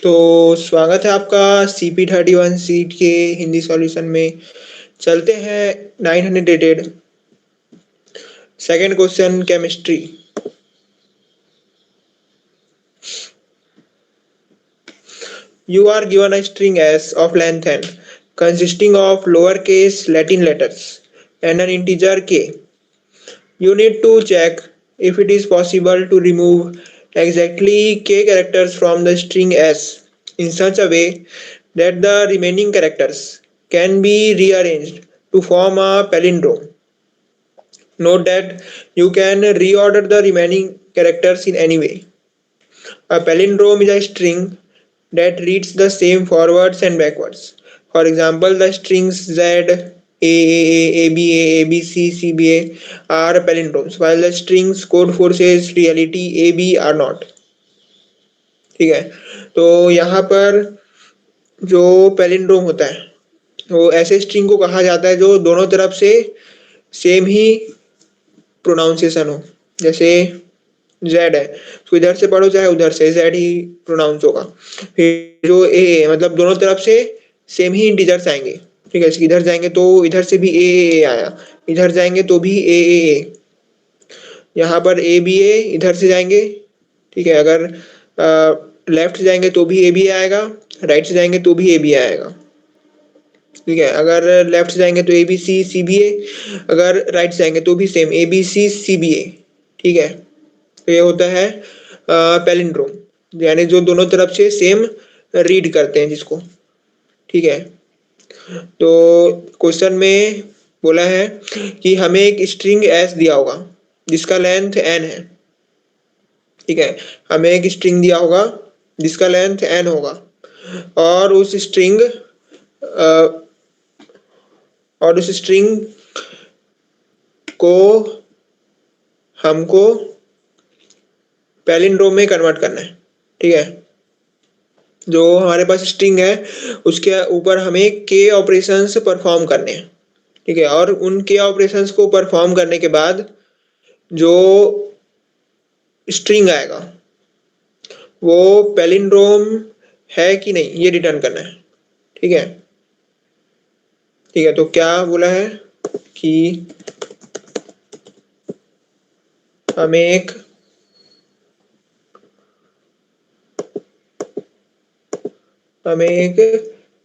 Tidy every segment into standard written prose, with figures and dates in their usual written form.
तो स्वागत है आपका CP31 सीट के हिंदी सॉल्यूशन में। चलते हैं 900 second question chemistry. You are given a string S of length n consisting of lowercase Latin letters and an integer k. You need to check if it is possible to remove exactly k characters from the string S in such a way that the remaining characters can be rearranged to form a palindrome. Note that you can reorder the remaining characters in any way. A palindrome is a string that reads the same forwards and backwards. For example, the strings Z, ABA, ABC, CBA are palindromes, while the strings code forces reality AB are not. ठीक है, तो यहाँ पर जो palindrome होता है वो ऐसे स्ट्रिंग को कहा जाता है जो दोनों तरफ से सेम ही प्रोनाउंसिएशन हो। जैसे जेड है तो इधर से पढ़ो चाहे उधर से जेड ही प्रोनाउंस होगा। फिर जो ए मतलब दोनों तरफ से सेम ही इंटीजर्स आएंगे। ठीक है, इधर जाएंगे तो इधर से भी ए आया, इधर जाएंगे तो भी ए। यहाँ पर ए बी ए, इधर से जाएंगे ठीक है, अगर लेफ्ट जाएंगे तो भी ए बी आएगा, राइट से जाएंगे तो भी ए बी आएगा। ठीक है, अगर लेफ्ट जाएंगे तो A B C C B ए, अगर राइट जाएंगे तो भी same A B C C B A. ठीक है, तो ये होता है पैलिंड्रोम, यानी जो दोनों तरफ से सेम रीड करते हैं जिसको। ठीक है, तो क्वेश्चन में बोला है कि हमें एक स्ट्रिंग एस दिया होगा जिसका लेंथ एन है। ठीक है, हमें एक स्ट्रिंग दिया होगा जिसका लेंथ एन होगा और उस स्ट्रिंग को हमको पैलिंड्रोम में कन्वर्ट करना है। ठीक है, जो हमारे पास स्ट्रिंग है उसके ऊपर हमें के ऑपरेशंस परफॉर्म करने हैं। ठीक है, और उन के ऑपरेशंस को परफॉर्म करने के बाद जो स्ट्रिंग आएगा वो पैलिंड्रोम है कि नहीं ये रिटर्न करना है। ठीक है, ठीक है, तो क्या बोला है कि हमें एक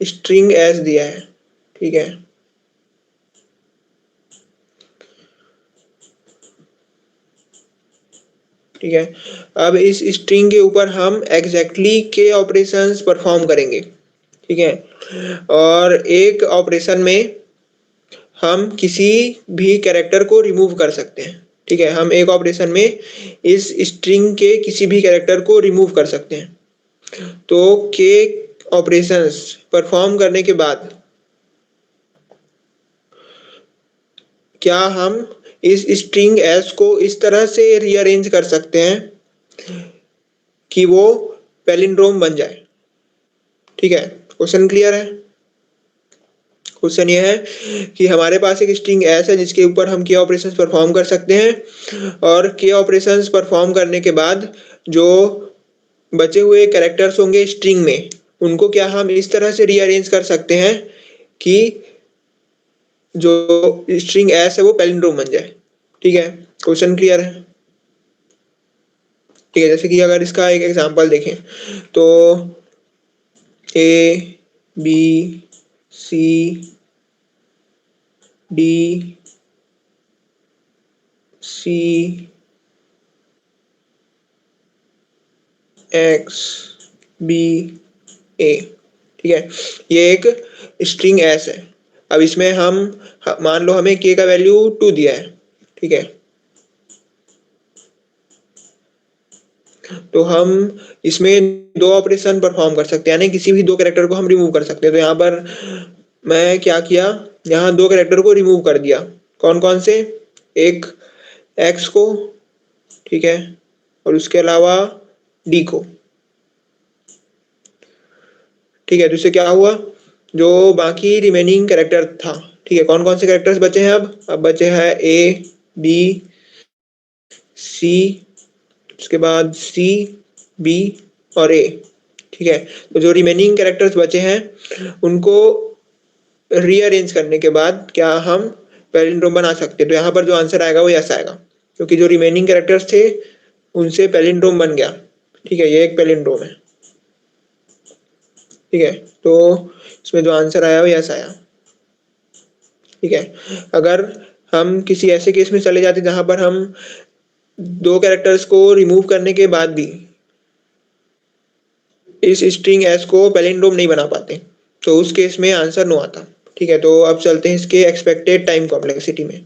स्ट्रिंग एस दिया है। ठीक है, ठीक है, अब इस स्ट्रिंग के ऊपर हम एग्जैक्टली के ऑपरेशंस परफॉर्म करेंगे। ठीक है, और एक ऑपरेशन में हम किसी भी कैरेक्टर को रिमूव कर सकते हैं। ठीक है, हम एक ऑपरेशन में इस स्ट्रिंग के किसी भी कैरेक्टर को रिमूव कर सकते हैं। तो के ऑपरेशंस परफॉर्म करने के बाद क्या हम इस स्ट्रिंग एस को इस तरह से रीअरेंज कर सकते हैं कि वो पैलिंड्रोम बन जाए। ठीक है, क्वेश्चन क्लियर है? क्वेश्चन ये है कि हमारे पास एक स्ट्रिंग एस है जिसके ऊपर हम के ऑपरेशंस परफॉर्म कर सकते हैं और के ऑपरेशंस परफॉर्म करने के बाद जो बचे हुए कैरेक्टर्स होंगे स्ट्रिंग में उनको क्या हम इस तरह से रीअरेंज कर सकते हैं कि जो स्ट्रिंग एस है वो पैलिंड्रोम बन जाए। ठीक है, क्वेश्चन क्लियर है? ठीक है, जैसे कि अगर इसका एक एग्जांपल देखें तो A B C D C X B A. ठीक है, ये एक स्ट्रिंग एस है। अब इसमें हम मान लो हमें के का वैल्यू 2 दिया है। ठीक है, तो हम इसमें दो ऑपरेशन परफॉर्म कर सकते हैं, यानी किसी भी दो कैरेक्टर को हम रिमूव कर सकते हैं। तो यहाँ पर मैं क्या किया, यहाँ दो कैरेक्टर को रिमूव कर दिया। कौन कौन से? एक एक्स को, ठीक है, और उसके अलावा डी को। ठीक है, तो इससे क्या हुआ, जो बाकी रिमेनिंग कैरेक्टर था। ठीक है, कौन कौन से कैरेक्टर्स बचे हैं? अब बचे हैं ए बी सी, उसके बाद सी बी और ए। ठीक है। तो जो रिमेनिंग कैरेक्टर्स बचे हैं उनको रीअरेंज करने के बाद क्या हम पैलिंड्रोम बना सकते हैं। तो यहाँ पर जो आंसर आएगा वो यस आएगा, क्योंकि जो रिमेनिंग कैरेक्टर्स थे उनसे पैलिंड्रोम बन गया। ठीक है, ये एक पैलिंड्रोम है। ठीक है, तो इसमें जो आंसर आया वो यस आया। ठीक है, अगर हम किसी ऐसे केस में चले जाते जहां पर हम दो कैरेक्टर्स को रिमूव करने के बाद भी इस स्ट्रिंग एस को पैलिंड्रोम नहीं बना पाते, तो उस केस में आंसर नो आता। ठीक है, तो अब चलते हैं इसके एक्सपेक्टेड टाइम कॉम्प्लेक्सिटी में।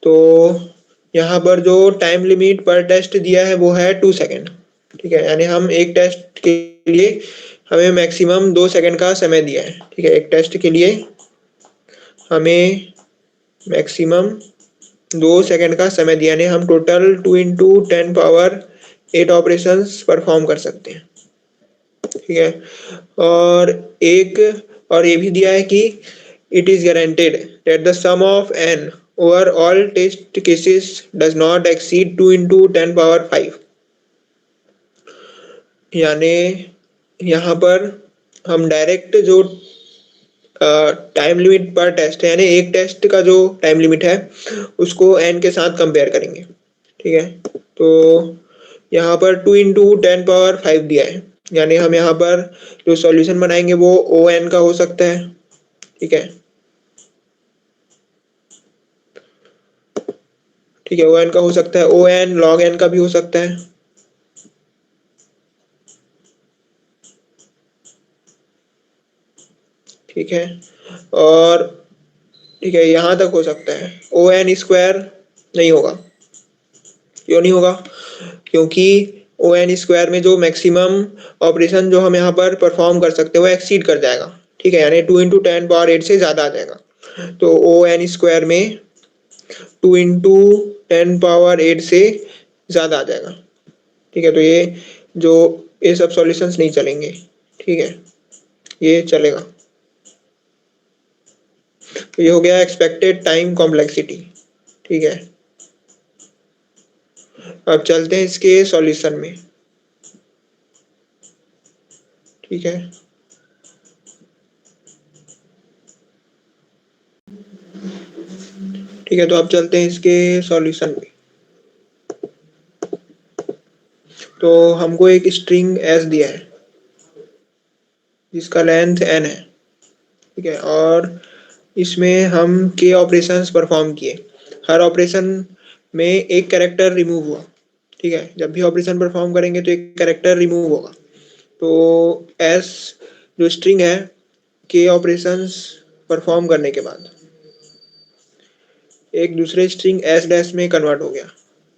तो यहाँ पर जो टाइम लिमिट पर टेस्ट दिया है वो है 2 सेकेंड। ठीक है, यानी हम एक टेस्ट के लिए हमें मैक्सिमम 2 सेकेंड का समय दिया है। ठीक है, एक टेस्ट के लिए हमें मैक्सिमम 2 सेकेंड का समय दिया, यानी हम total 2 into 10 power 8 operations perform कर सकते हैं। ठीक है, और और ये भी दिया है कि it is guaranteed that the sum of N over all test cases does not exceed 2 into 10 power 5। यानी यहाँ पर हम डायरेक्ट जो टाइम लिमिट पर टेस्ट है, यानी एक टेस्ट का जो टाइम लिमिट है उसको एन के साथ कंपेयर करेंगे। ठीक है, तो यहाँ पर 2 इंटू 10 पावर 5 दिया है, यानी हम यहाँ पर जो सॉल्यूशन बनाएंगे वो ओ एन का हो सकता है। ठीक है, ठीक है, ओ एन का हो सकता है, ओ एन लॉग एन का भी हो सकता है। ठीक है, और ठीक है, यहाँ तक हो सकता है। ओ एन स्क्वायर नहीं होगा। क्यों नहीं होगा? क्योंकि ओ एन स्क्वायर में जो मैक्सिमम ऑपरेशन जो हम यहाँ पर परफॉर्म कर सकते हैं वो एक्सीड कर जाएगा। ठीक है, यानी 2 इंटू 10 पावर 8 से ज़्यादा आ जाएगा। तो ओ एन स्क्वायर में 2 इंटू 10 पावर 8 से ज़्यादा आ जाएगा। ठीक है, तो ये सब सॉल्यूशंस नहीं चलेंगे। ठीक है, ये चलेगा। तो ये हो गया एक्सपेक्टेड टाइम कॉम्प्लेक्सिटी। ठीक है, अब चलते हैं इसके सॉल्यूशन में। ठीक है, ठीक है, तो अब चलते हैं इसके सॉल्यूशन में। तो हमको एक स्ट्रिंग एस दिया है जिसका लेंथ एन है। ठीक है, और इसमें हम के ऑपरेशंस परफॉर्म किए। हर ऑपरेशन में एक कैरेक्टर रिमूव हुआ। ठीक है, जब भी ऑपरेशन परफॉर्म करेंगे तो एक कैरेक्टर रिमूव होगा। तो एस जो स्ट्रिंग है के ऑपरेशंस परफॉर्म करने के बाद एक दूसरे स्ट्रिंग एस डैश में कन्वर्ट हो गया।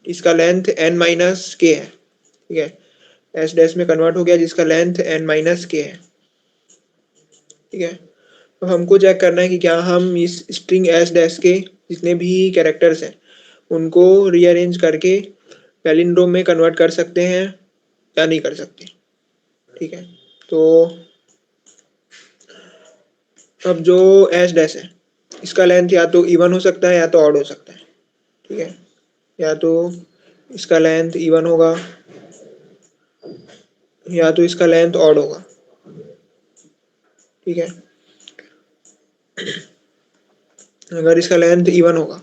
इसका लेंथ एन माइनस के है। ठीक है, एस डैश में कन्वर्ट हो गया जिसका लेंथ एन माइनस के है। ठीक है, अब हमको चेक करना है कि क्या हम इस स्ट्रिंग एस डैश के जितने भी कैरेक्टर्स हैं उनको रीअरेंज करके पैलिंड्रोम में कन्वर्ट कर सकते हैं या नहीं कर सकते। ठीक है, तो अब जो एस डैश है इसका लेंथ या तो इवन हो सकता है या तो ऑड हो सकता है। ठीक है, या तो इसका लेंथ इवन होगा या तो इसका लेंथ ऑड होगा। ठीक है, अगर इसका लेंथ इवन होगा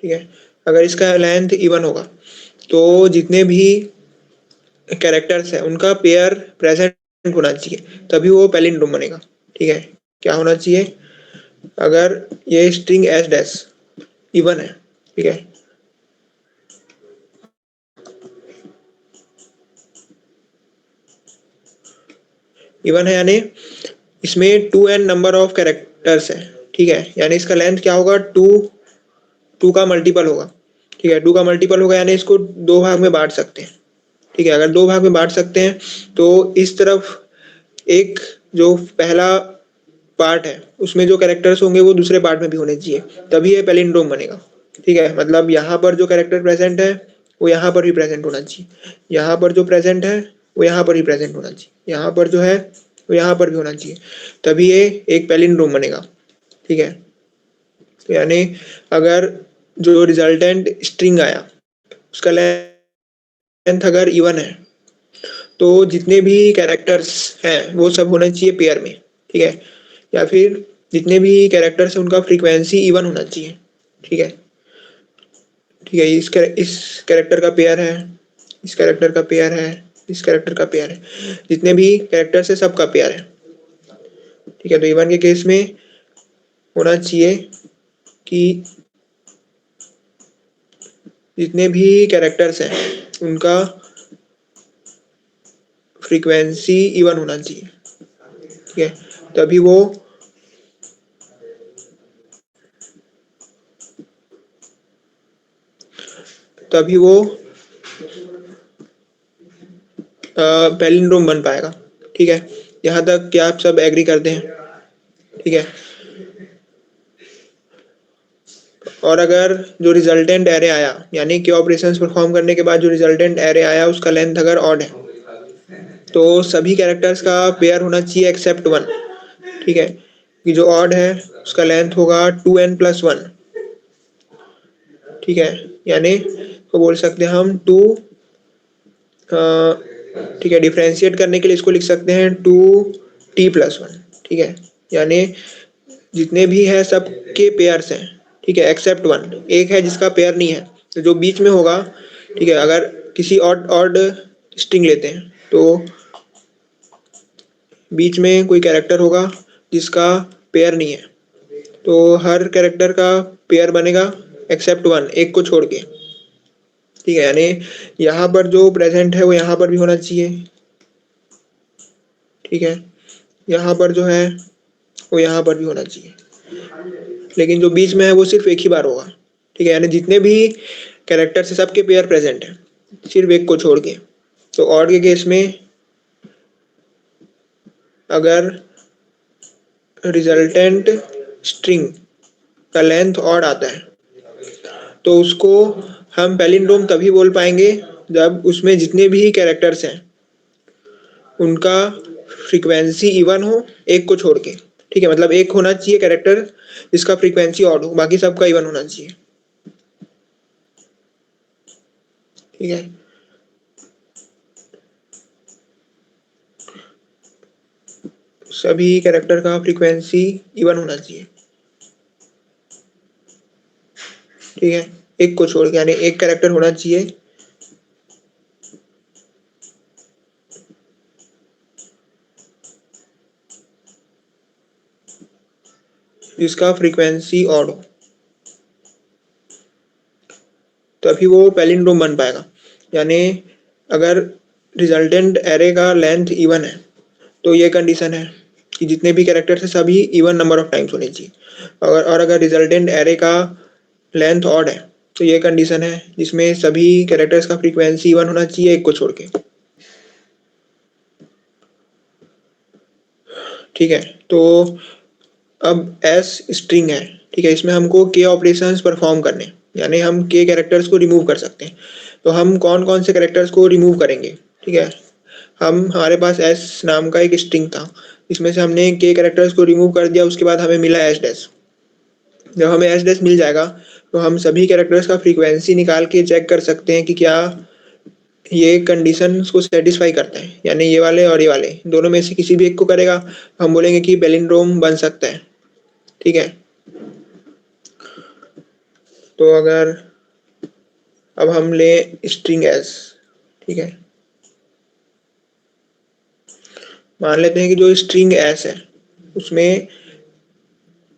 ठीक है, अगर इसका लेंथ इवन होगा तो जितने भी कैरेक्टर्स हैं उनका पेयर प्रेजेंट होना चाहिए, तभी वो पैलिंड्रोम बनेगा। ठीक है, क्या होना चाहिए? अगर ये स्ट्रिंग एस डैश इवन है। ठीक है, इवन है यानी इसमें 2n नंबर ऑफ कैरेक्टर्स है। ठीक है, यानी इसका लेंथ क्या होगा? 2 का मल्टीपल होगा। ठीक है, 2 का मल्टीपल होगा यानी इसको दो भाग में बांट सकते हैं। ठीक है, अगर दो भाग में बांट सकते हैं तो इस तरफ एक जो पहला पार्ट है उसमें जो कैरेक्टर्स होंगे वो दूसरे पार्ट में भी होने चाहिए, तभी ये पैलिंड्रोम बनेगा। ठीक है, मतलब यहाँ पर जो कैरेक्टर प्रेजेंट है वो यहाँ पर भी प्रेजेंट होना चाहिए, यहाँ पर जो प्रेजेंट है वो यहाँ पर भी प्रेजेंट होना चाहिए, यहाँ पर जो है वो यहाँ पर भी होना चाहिए, तभी ये एक पैलिंड्रोम बनेगा। ठीक है, तो यानी अगर जो रिजल्टेंट स्ट्रिंग आया उसका लेंथ अगर इवन है तो जितने भी कैरेक्टर्स हैं वो सब होना चाहिए पेयर में, ठीक है, या फिर जितने भी कैरेक्टर्स हैं उनका फ्रीक्वेंसी इवन होना चाहिए, ठीक है। ठीक है, इस कैरेक्टर का पेयर है, इस कैरेक्टर का पेयर है, इस कैरेक्टर का पेयर है, जितने भी कैरेक्टर्स है सबका पेयर है, ठीक है। तो इवन के केस में होना चाहिए कि जितने भी कैरेक्टर्स हैं उनका फ्रीक्वेंसी इवन होना चाहिए, ठीक है, तभी वो तभी वो पैलिंड्रोम बन पाएगा, ठीक है। यहाँ तक क्या आप सब एग्री करते हैं? ठीक है। और अगर जो रिजल्टेंट एरे आया यानी कि ऑपरेशंस परफॉर्म करने के बाद जो रिजल्टेंट एरे आया उसका लेंथ अगर ऑड है तो सभी कैरेक्टर्स का पेयर होना चाहिए एक्सेप्ट वन, ठीक है, कि जो ऑड है उसका लेंथ होगा 2n+1, ठीक है, यानी तो बोल सकते हैं हम ठीक है, डिफ्रेंशिएट करने के लिए इसको लिख सकते हैं 2t+1, ठीक है, यानी जितने भी है सब के पेयर्स हैं, ठीक है, एक्सेप्ट वन, एक है जिसका पेयर नहीं है, तो जो बीच में होगा, ठीक है, अगर किसी ऑड ऑड स्ट्रिंग लेते हैं तो बीच में कोई कैरेक्टर होगा जिसका पेयर नहीं है, तो हर कैरेक्टर का पेयर बनेगा एक्सेप्ट वन, एक को छोड़ के, ठीक है, यानी यहाँ पर जो प्रेजेंट है वो यहाँ पर भी होना चाहिए, ठीक है, यहाँ पर जो है वो यहाँ पर भी होना चाहिए, लेकिन जो बीच में है वो सिर्फ एक ही बार होगा, ठीक है, यानी जितने भी कैरेक्टर से सबके पेयर प्रेजेंट है सिर्फ एक को छोड़ के। तो ऑड के केस में अगर रिजल्टेंट स्ट्रिंग का लेंथ ऑड आता है तो उसको हम पैलिंड्रोम तभी बोल पाएंगे जब उसमें जितने भी कैरेक्टर्स हैं उनका फ्रीक्वेंसी इवन हो एक को छोड़ के, ठीक है, मतलब एक होना चाहिए कैरेक्टर जिसका फ्रीक्वेंसी ऑड हो, बाकी सबका इवन होना चाहिए, ठीक है। सभी कैरेक्टर का फ्रीक्वेंसी इवन होना चाहिए, ठीक है, एक को छोड़ के, यानी एक कैरेक्टर होना चाहिए जिसका फ्रीक्वेंसी ऑड हो, तभी वो पैलिंड्रोम बन पाएगा। यानी अगर रिजल्टेंट एरे का लेंथ इवन है तो ये कंडीशन है कि जितने भी कैरेक्टर्स हैं सभी इवन नंबर ऑफ टाइम्स होने चाहिए, और अगर रिजल्टेंट एरे का लेंथ ऑड है तो ये कंडीशन है जिसमें सभी कैरेक्टर्स का फ्रीक्वेंसी इवन होना चाहिए एक को छोड़ के, ठीक है। तो अब एस स्ट्रिंग है, ठीक है, इसमें हमको के ऑपरेशंस परफॉर्म करने, यानी हम के कैरेक्टर्स को रिमूव कर सकते हैं, तो हम कौन कौन से कैरेक्टर्स को रिमूव करेंगे, ठीक है। हमारे पास एस नाम का एक स्ट्रिंग था, इसमें से हमने के कैरेक्टर्स को रिमूव कर दिया, उसके बाद हमें मिला एस डैश। जब हमें एस डैश मिल जाएगा तो हम सभी कैरेक्टर्स का फ्रीक्वेंसी निकाल के चेक कर सकते हैं कि क्या ये कंडीशन को सेटिस्फाई करते हैं, यानी ये वाले और ये वाले दोनों में से किसी भी एक को करेगा, हम बोलेंगे कि पैलिंड्रोम बन सकता है, ठीक है। तो अगर अब हम ले स्ट्रिंग एस, ठीक है, मान लेते हैं कि जो स्ट्रिंग एस है उसमें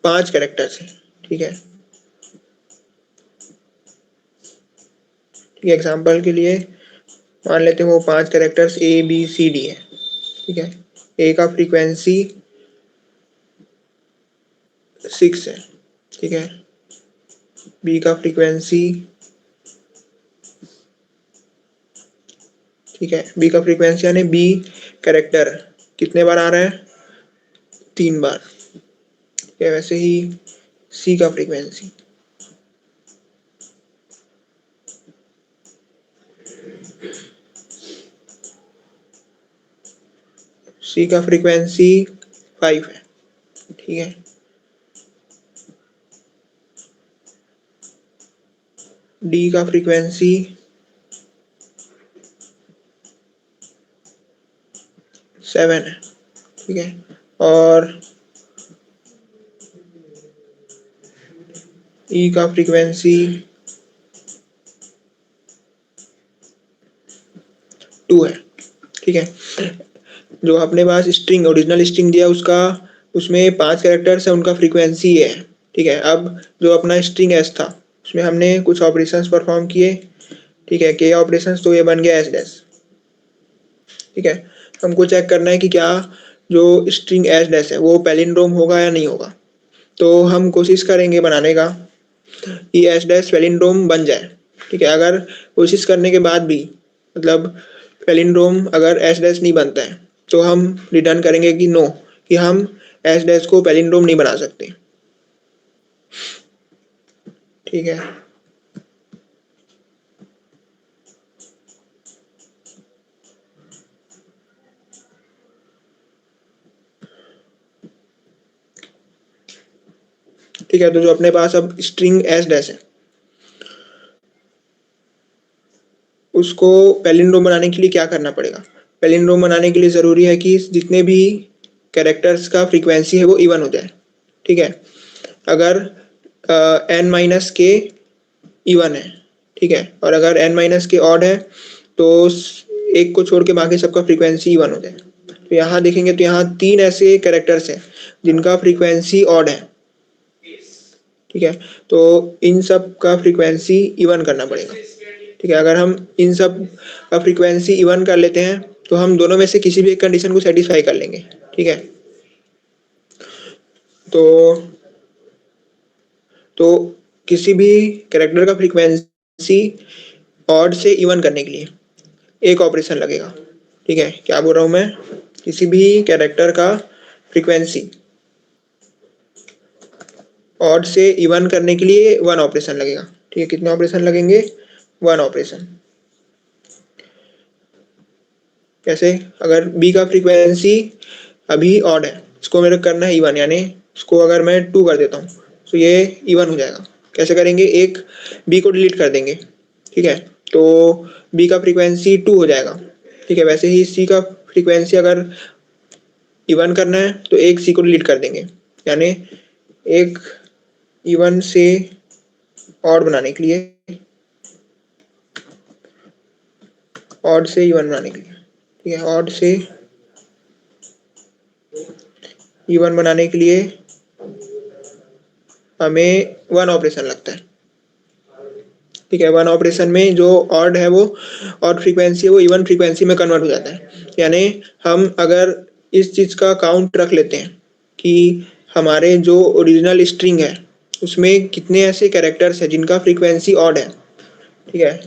5 कैरेक्टर्स हैं, ठीक है, ठीक है, एग्जाम्पल के लिए मान लेते हैं वो 5 characters A B C D है, ठीक है, ए का फ्रीक्वेंसी 6 है, ठीक है, बी का फ्रीक्वेंसी, ठीक है, बी का फ्रीक्वेंसी यानी बी कैरेक्टर कितने बार आ रहा है, 3 बार, ठीक है, वैसे ही सी का फ्रीक्वेंसी, सी का फ्रीक्वेंसी 5 है, ठीक है, डी का फ्रीक्वेंसी 7 है, ठीक है, और ई का फ्रीक्वेंसी 2 है, ठीक है। जो अपने पास स्ट्रिंग ओरिजिनल स्ट्रिंग दिया उसका उसमें 5 कैरेक्टर्स है, उनका फ्रीक्वेंसी है, ठीक है। अब जो अपना स्ट्रिंग एस था उसमें हमने कुछ ऑपरेशंस परफॉर्म किए, ठीक है, के ऑपरेशंस, तो ये बन गया एस डैश, ठीक है। हमको चेक करना है कि क्या जो स्ट्रिंग एस डैश है वो पैलिंड्रोम होगा या नहीं होगा। तो हम कोशिश करेंगे बनाने का कि एस डैश पैलिंड्रोम बन जाए, ठीक है। अगर कोशिश करने के बाद भी मतलब पैलिंड्रोम अगर एस डैश नहीं बनता है तो हम रिटर्न करेंगे कि नो, कि हम एस डैश को पैलिंड्रोम नहीं बना सकते, ठीक है। ठीक है, तो जो अपने पास अब स्ट्रिंग एस डैश है उसको पैलिंड्रोम बनाने के लिए क्या करना पड़ेगा। पैलिंड्रोम बनाने के लिए ज़रूरी है कि जितने भी कैरेक्टर्स का फ्रीक्वेंसी है वो इवन हो जाए, ठीक है। अगर एन माइनस के इवन है, ठीक है, और अगर एन माइनस के ऑड है तो एक को छोड़ के बाकी सबका फ्रीक्वेंसी इवन हो जाए। तो यहाँ देखेंगे तो यहाँ 3 ऐसे कैरेक्टर्स हैं जिनका फ्रीक्वेंसी ऑड है, ठीक है। तो इन सब का फ्रीक्वेंसी इवन करना पड़ेगा, ठीक है। अगर हम इन सब का फ्रीक्वेंसी इवन कर लेते हैं तो हम दोनों में से किसी भी एक कंडीशन को सेटिस्फाई कर लेंगे, ठीक है। तो तो किसी भी कैरेक्टर का फ्रीक्वेंसी ऑड से इवन करने के लिए एक ऑपरेशन लगेगा, ठीक है। क्या बोल रहा हूँ मैं, किसी भी कैरेक्टर का फ्रीक्वेंसी ऑड से इवन करने के लिए 1 ऑपरेशन लगेगा, ठीक है। कितने ऑपरेशन लगेंगे, 1 ऑपरेशन। कैसे, अगर बी का फ्रीक्वेंसी अभी ऑड है, इसको मेरे करना है इवन, यानी इसको अगर मैं 2 कर देता हूँ तो ये इवन हो जाएगा। कैसे करेंगे, एक बी को डिलीट कर देंगे, ठीक है, तो बी का फ्रीक्वेंसी 2 हो जाएगा, ठीक है। वैसे ही सी का फ्रीक्वेंसी अगर इवन करना है तो एक सी को डिलीट कर देंगे, यानी एक इवन से ऑड बनाने के लिए, ऑड से इवन बनाने के लिए, ठीक है, ऑड से इवन बनाने के लिए हमें 1 ऑपरेशन लगता है, ठीक है। 1 ऑपरेशन में जो ऑड है वो ऑड फ्रीक्वेंसी है वो इवन फ्रीक्वेंसी में कन्वर्ट हो जाता है। यानी हम अगर इस चीज़ का काउंट रख लेते हैं कि हमारे जो ओरिजिनल स्ट्रिंग है उसमें कितने ऐसे कैरेक्टर्स हैं जिनका फ्रीक्वेंसी ऑड है, ठीक है।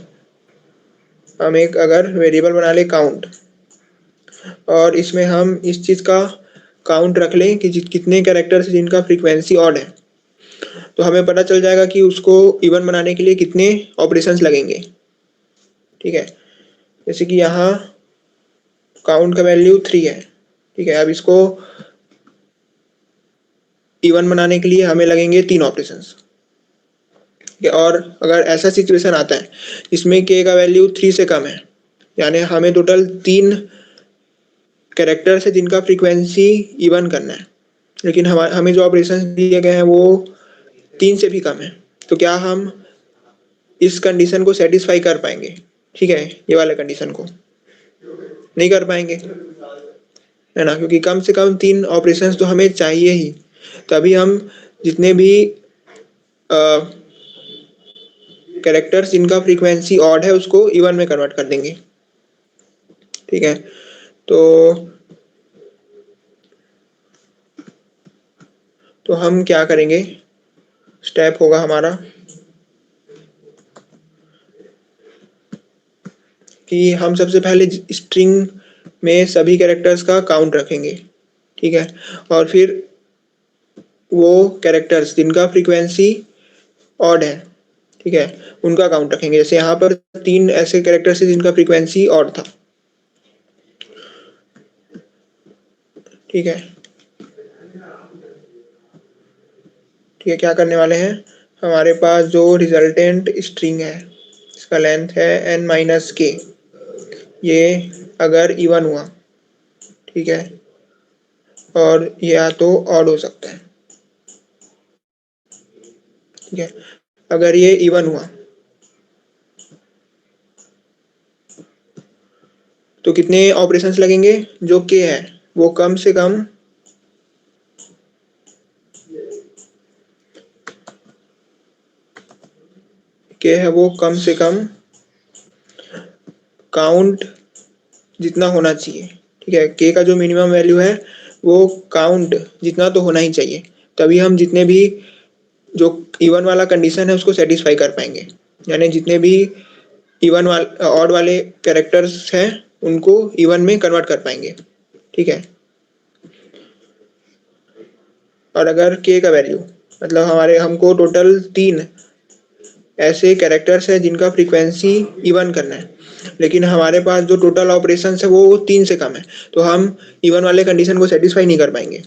हम एक अगर वेरिएबल बना ले काउंट, और इसमें हम इस चीज़ का काउंट रख लें कि कितने कैरेक्टर्स हैं जिनका फ्रीक्वेंसी ऑड है, तो हमें पता चल जाएगा कि उसको इवन बनाने के लिए कितने ऑपरेशंस लगेंगे, ठीक है। जैसे कि यहाँ काउंट का वैल्यू 3 है, ठीक है। अब इसको इवन बनाने के लिए हमें लगेंगे 3 ऑपरेशंस, ठीक है। और अगर ऐसा सिचुएशन आता है जिसमें के का वैल्यू 3 से कम है, यानी हमें टोटल 3 कैरेक्टर्स है जिनका फ्रीक्वेंसी इवन करना है, लेकिन हमें जो ऑपरेशंस दिए गए हैं वो 3 से भी कम है, तो क्या हम इस कंडीशन को सेटिस्फाई कर पाएंगे, ठीक है। ये वाले कंडीशन को नहीं कर पाएंगे, है ना, क्योंकि कम से कम 3 ऑपरेशंस तो हमें चाहिए ही, तभी हम जितने भी कैरेक्टर्स जिनका फ्रीक्वेंसी ऑड है उसको इवन में कन्वर्ट कर देंगे, ठीक है। तो हम क्या करेंगे, स्टेप होगा हमारा कि हम सबसे पहले स्ट्रिंग में सभी कैरेक्टर्स का काउंट रखेंगे, ठीक है, और फिर वो कैरेक्टर्स जिनका फ्रीक्वेंसी ऑड है, ठीक है, उनका काउंट रखेंगे। जैसे यहाँ पर 3 ऐसे कैरेक्टर्स हैं जिनका फ्रीक्वेंसी ऑड था, ठीक है। ठीक है, क्या करने वाले हैं, हमारे पास जो रिजल्टेंट स्ट्रिंग है इसका लेंथ है n माइनस के, ये अगर इवन हुआ ठीक है, और या तो ऑड हो सकता है। ठीक है, अगर ये इवन हुआ तो कितने ऑपरेशंस लगेंगे? जो के है वो कम से कम के है वो कम से कम काउंट जितना होना चाहिए। ठीक है, के का जो मिनिमम वैल्यू है वो काउंट जितना तो होना ही चाहिए, तभी हम जितने भी जो इवन वाला कंडीशन है उसको सेटिस्फाई कर पाएंगे। यानी जितने भी इवन वाले ऑड वाले कैरेक्टर्स हैं उनको इवन में कन्वर्ट कर पाएंगे। ठीक है, और अगर के का वैल्यू मतलब हमको टोटल 3 ऐसे कैरेक्टर्स है जिनका फ्रीक्वेंसी इवन करना है, लेकिन हमारे पास जो टोटल ऑपरेशन है वो 3 से कम है, तो हम इवन वाले कंडीशन को सेटिस्फाई नहीं कर पाएंगे,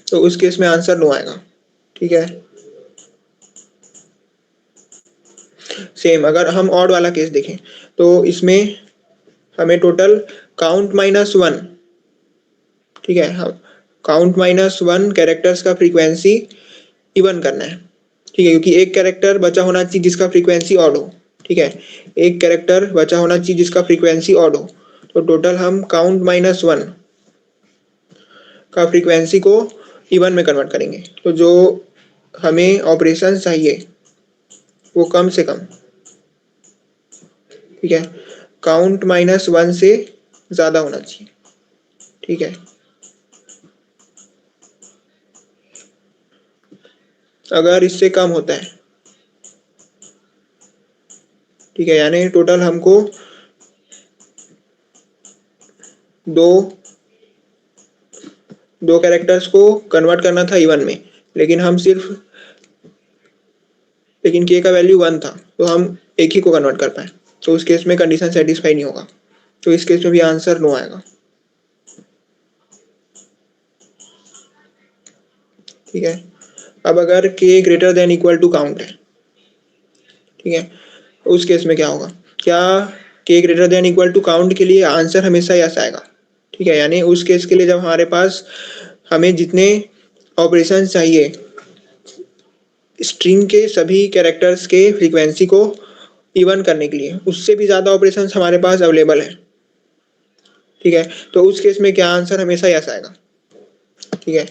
तो उस केस में आंसर नो आएगा। ठीक है, सेम अगर हम ऑड वाला केस देखें तो इसमें हमें टोटल काउंट -1, ठीक है, हम काउंट -1 कैरेक्टर्स का फ्रीक्वेंसी इवन करना है। ठीक है, क्योंकि एक कैरेक्टर बचा होना चाहिए जिसका फ्रीक्वेंसी ऑड हो। ठीक है, एक कैरेक्टर बचा होना चाहिए जिसका फ्रीक्वेंसी ऑड हो, तो टोटल हम काउंट -1 का फ्रीक्वेंसी को इवन में कन्वर्ट करेंगे। तो जो हमें ऑपरेशन चाहिए वो कम से कम, ठीक है, काउंट -1 से ज़्यादा होना चाहिए। ठीक है, अगर इससे कम होता है, ठीक है, यानी टोटल हमको दो दो कैरेक्टर्स को कन्वर्ट करना था इवन में, लेकिन हम सिर्फ लेकिन के का वैल्यू 1 था तो हम एक ही को कन्वर्ट कर पाए, तो उस केस में कंडीशन सेटिस्फाई नहीं होगा, तो इस केस में भी आंसर नो आएगा। ठीक है, अब अगर K greater than equal to count है, ठीक है, उस केस में क्या होगा? क्या K greater than equal to count के लिए आंसर हमेशा यस आएगा? ठीक है, यानी उस केस के लिए जब हमारे पास हमें जितने ऑपरेशन चाहिए स्ट्रिंग के सभी कैरेक्टर्स के फ्रीक्वेंसी को इवन करने के लिए, उससे भी ज़्यादा ऑपरेशंस हमारे पास अवेलेबल है। ठीक है, तो उस केस में क्या आंसर हमेशा यस आएगा। ठीक है,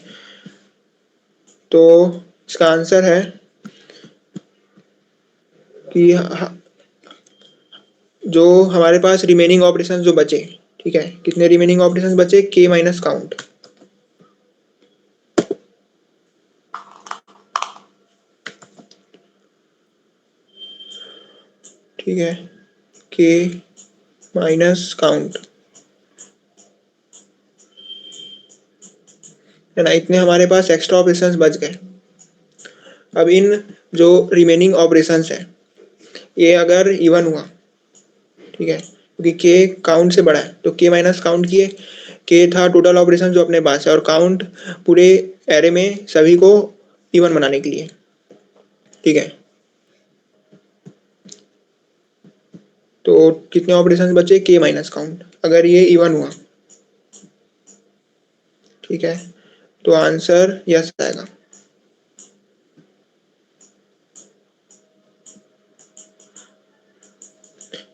तो इसका आंसर है कि जो हमारे पास रिमेनिंग ऑपरेशन जो बचे, ठीक है, कितने रिमेनिंग ऑपरेशन बचे? के माइनस काउंट। ठीक है, के माइनस काउंट है ना, इतने हमारे पास एक्स्ट्रा ऑपरेशंस बच गए। अब इन जो रिमेनिंग ऑपरेशंस है ये अगर इवन हुआ, ठीक है, क्योंकि के काउंट से बड़ा है तो के माइनस काउंट किए, के था टोटल ऑपरेशन जो अपने पास है और काउंट पूरे एरे में सभी को इवन बनाने के लिए। ठीक है, तो कितने ऑपरेशन बचे? के माइनस काउंट, अगर ये इवन हुआ, ठीक है, तो आंसर यस आएगा।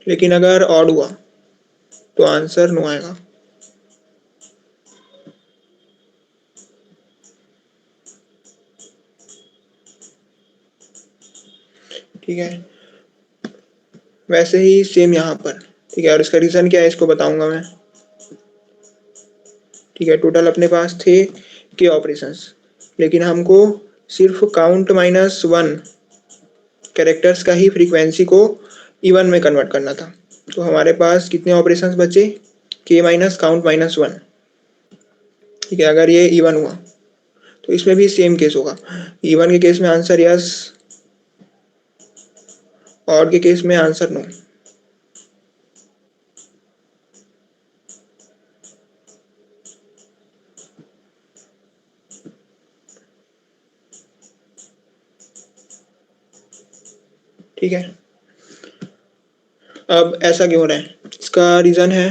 लेकिन अगर ऑड हुआ तो आंसर नो आएगा। ठीक है, वैसे ही सेम यहाँ पर। ठीक है, और इसका रीज़न क्या है इसको बताऊंगा मैं। ठीक है, टोटल अपने पास थे के ऑपरेशंस, लेकिन हमको सिर्फ काउंट -1 कैरेक्टर्स का ही फ्रीक्वेंसी को इवन में कन्वर्ट करना था, तो हमारे पास कितने ऑपरेशंस बचे? के माइनस काउंट -1। ठीक है, अगर ये इवन हुआ तो इसमें भी सेम केस होगा, इवन के केस में आंसर यस, ऑड के केस में आंसर नो। ठीक है, अब ऐसा क्यों हो रहा है? इसका रीज़न है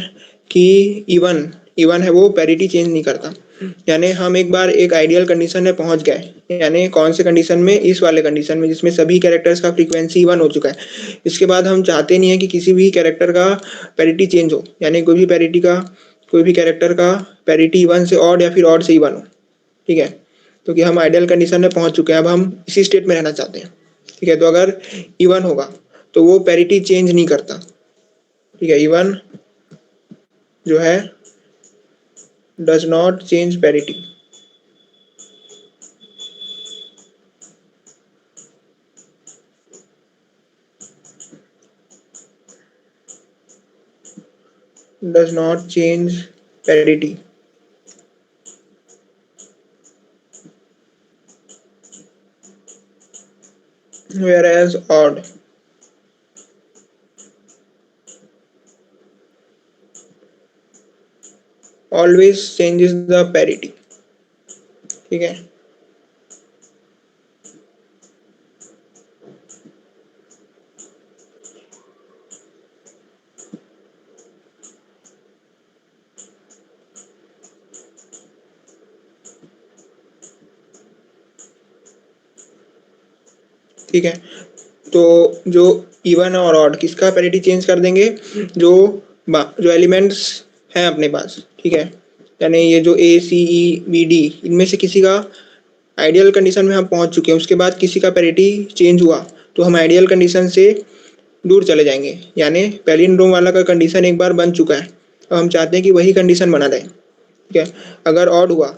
कि इवन इवन है वो पैरिटी चेंज नहीं करता। यानी हम एक बार एक आइडियल कंडीशन में पहुंच गए, यानी कौन से कंडीशन में, इस वाले कंडीशन में जिसमें सभी कैरेक्टर्स का फ्रीक्वेंसी इवन हो चुका है। इसके बाद हम चाहते नहीं है कि किसी भी कैरेक्टर का पैरिटी चेंज हो, यानी कोई भी कैरेक्टर का पैरिटी इवन से ऑड या फिर ऑड से इवन हो। ठीक है, क्योंकि हम आइडियल कंडीशन में पहुंच चुके हैं, अब हम इसी स्टेट में रहना चाहते हैं। ठीक है, तो अगर इवन होगा तो वो पैरिटी चेंज नहीं करता। ठीक है, इवन जो है does not change parity. Does not change parity. whereas odd always changes the parity। ठीक है, ठीक है। तो जो इवन और ऑड किसका पैरिटी चेंज कर देंगे, जो एलिमेंट्स हैं अपने पास। ठीक है, यानी ये जो ए सी ई बी डी, इनमें से किसी का आइडियल कंडीशन में हम पहुंच चुके हैं, उसके बाद किसी का पैरिटी चेंज हुआ तो हम आइडियल कंडीशन से दूर चले जाएंगे। यानी पैलिंड्रोम वाला का कंडीशन एक बार बन चुका है, अब हम चाहते हैं कि वही कंडीशन बना रहे। ठीक है, अगर ऑड हुआ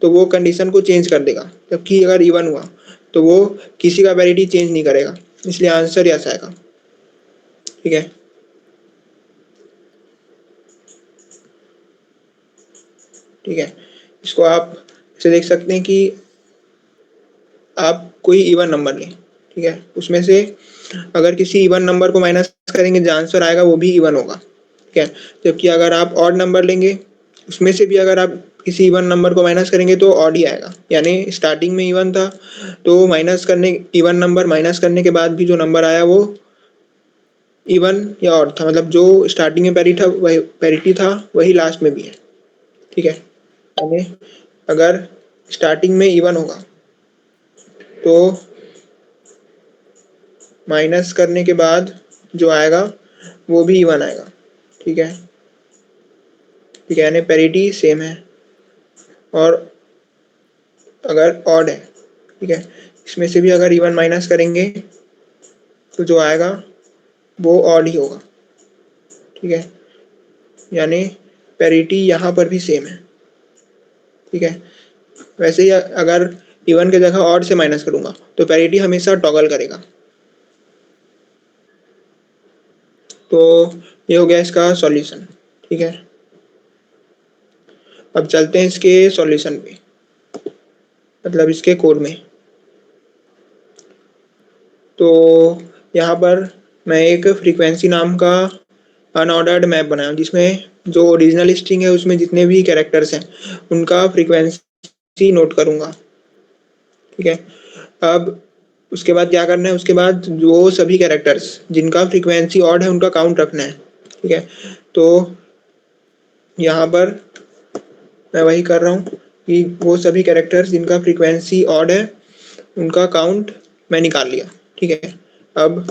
तो वो कंडीशन को चेंज कर देगा, जबकि अगर इवन हुआ तो वो किसी का पैरिटी चेंज नहीं करेगा, इसलिए आंसर यस आएगा। ठीक है, ठीक है, इसको आप ऐसे देख सकते हैं कि आप कोई इवन नंबर लें। ठीक है, उसमें से अगर किसी इवन नंबर को माइनस करेंगे जो आंसर आएगा वो भी इवन होगा। ठीक है, जबकि अगर आप ऑड नंबर लेंगे उसमें से भी अगर आप किसी इवन नंबर को माइनस करेंगे तो ऑड ही आएगा। यानी स्टार्टिंग में इवन था तो इवन नंबर माइनस करने के बाद भी जो नंबर आया वो इवन या ऑड था, मतलब जो स्टार्टिंग में पैरिटी था वही लास्ट में भी है। ठीक है, यानी अगर स्टार्टिंग में इवन होगा तो माइनस करने के बाद जो आएगा वो भी इवन आएगा। ठीक है, ठीक है, यानी पैरिटी सेम है। और अगर ऑड है, ठीक है, इसमें से भी अगर इवन माइनस करेंगे तो जो आएगा वो ऑड ही होगा। ठीक है, यानी पैरिटी यहाँ पर भी सेम है। ठीक है, वैसे ही अगर इवन की जगह ऑड से माइनस करूंगा तो पैरिटी हमेशा टॉगल करेगा। तो ये हो गया इसका सॉल्यूशन। ठीक है, अब चलते हैं इसके सॉल्यूशन पे, मतलब इसके कोड में। तो यहाँ पर मैं एक फ्रीक्वेंसी नाम का अनऑर्डर्ड मैप बनाया जिसमें जो ओरिजिनल स्ट्रिंग है उसमें जितने भी कैरेक्टर्स हैं उनका फ्रीक्वेंसी नोट करूँगा। ठीक है, अब उसके बाद क्या करना है, उसके बाद जो सभी कैरेक्टर्स जिनका फ्रीक्वेंसी ऑड है उनका काउंट रखना है। ठीक है, तो यहाँ पर मैं वही कर रहा हूँ कि वो सभी कैरेक्टर्स जिनका फ्रीक्वेंसी ऑड है उनका काउंट मैं निकाल लिया। ठीक है, अब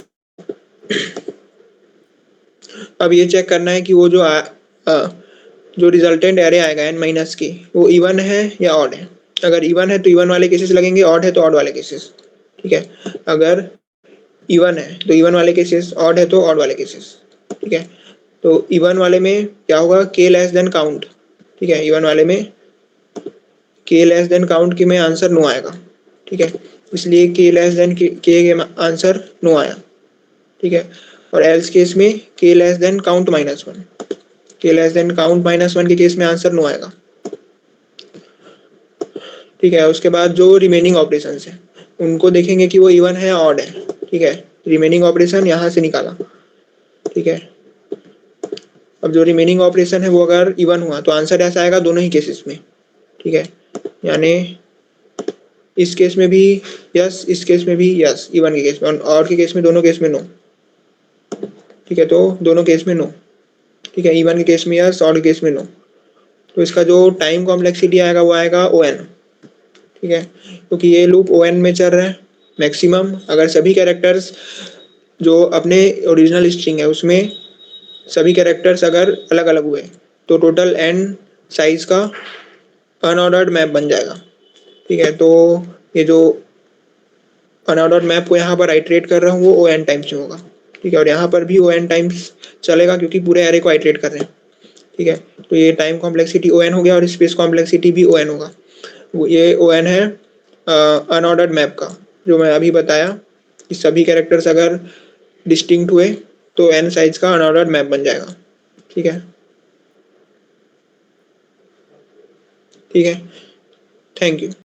ये चेक करना है कि वो जो रिजल्टेंट एरे आएगा n माइनस के वो इवन है या ऑड है। अगर इवन है तो इवन वाले केसेस लगेंगे, ऑड है तो ऑड वाले केसेस। ठीक है, अगर इवन है तो इवन वाले केसेस, ऑड है तो ऑड वाले केसेस। ठीक है, तो इवन वाले में क्या होगा, k लेस देन काउंट। ठीक है, इवन वाले में k लेस देन काउंट के में आंसर नो आएगा। ठीक है, इसलिए k लेस देन के आंसर नो आया। ठीक है, और एल्स केस में k less than count minus one, k less than count minus one के केस में आंसर नो आएगा। ठीक है, उसके बाद जो रिमेनिंग ऑपरेशन है उनको देखेंगे कि वो इवन है या ऑड है। ठीक है, रिमेनिंग ऑपरेशन यहाँ से निकाला। ठीक है, अब जो रिमेनिंग ऑपरेशन है वो अगर इवन हुआ तो आंसर ऐसा आएगा दोनों ही केसेस में। ठीक है, यानी इस केस में भी यस, इस केस में भी यस, इवन के केस में, और ऑड के केस में, दोनों केस में नो। ठीक है, तो दोनों केस में नो। ठीक है, इवन के केस में यस, ऑड के केस में नो। तो इसका जो टाइम कॉम्प्लेक्सिटी आएगा वो आएगा ON, ठीक है, क्योंकि ये लूप ON में चल रहा है। मैक्सिमम अगर सभी कैरेक्टर्स जो अपने ओरिजिनल स्ट्रिंग है उसमें सभी कैरेक्टर्स अगर अलग अलग हुए तो टोटल n साइज का अनऑर्डर्ड मैप बन जाएगा, ठीक है। तो ये जो अनऑर्डर्ड मैप को यहाँ पर आइटरेट कर रहा हूँ वो ON टाइम्स में होगा, ठीक है, और यहाँ पर भी ON टाइम्स चलेगा क्योंकि पूरे एरे को आइटरेट कर रहे हैं, ठीक है। तो ये टाइम कॉम्प्लेक्सिटी ON हो गया और स्पेस कॉम्प्लेक्सिटी भी ON होगा। ये ON है अनऑर्डर्ड मैप का, जो मैं अभी बताया कि सभी कैरेक्टर्स अगर डिस्टिंक्ट हुए तो n साइज का अनऑर्डर्ड मैप बन जाएगा, ठीक है, ठीक है। Thank you.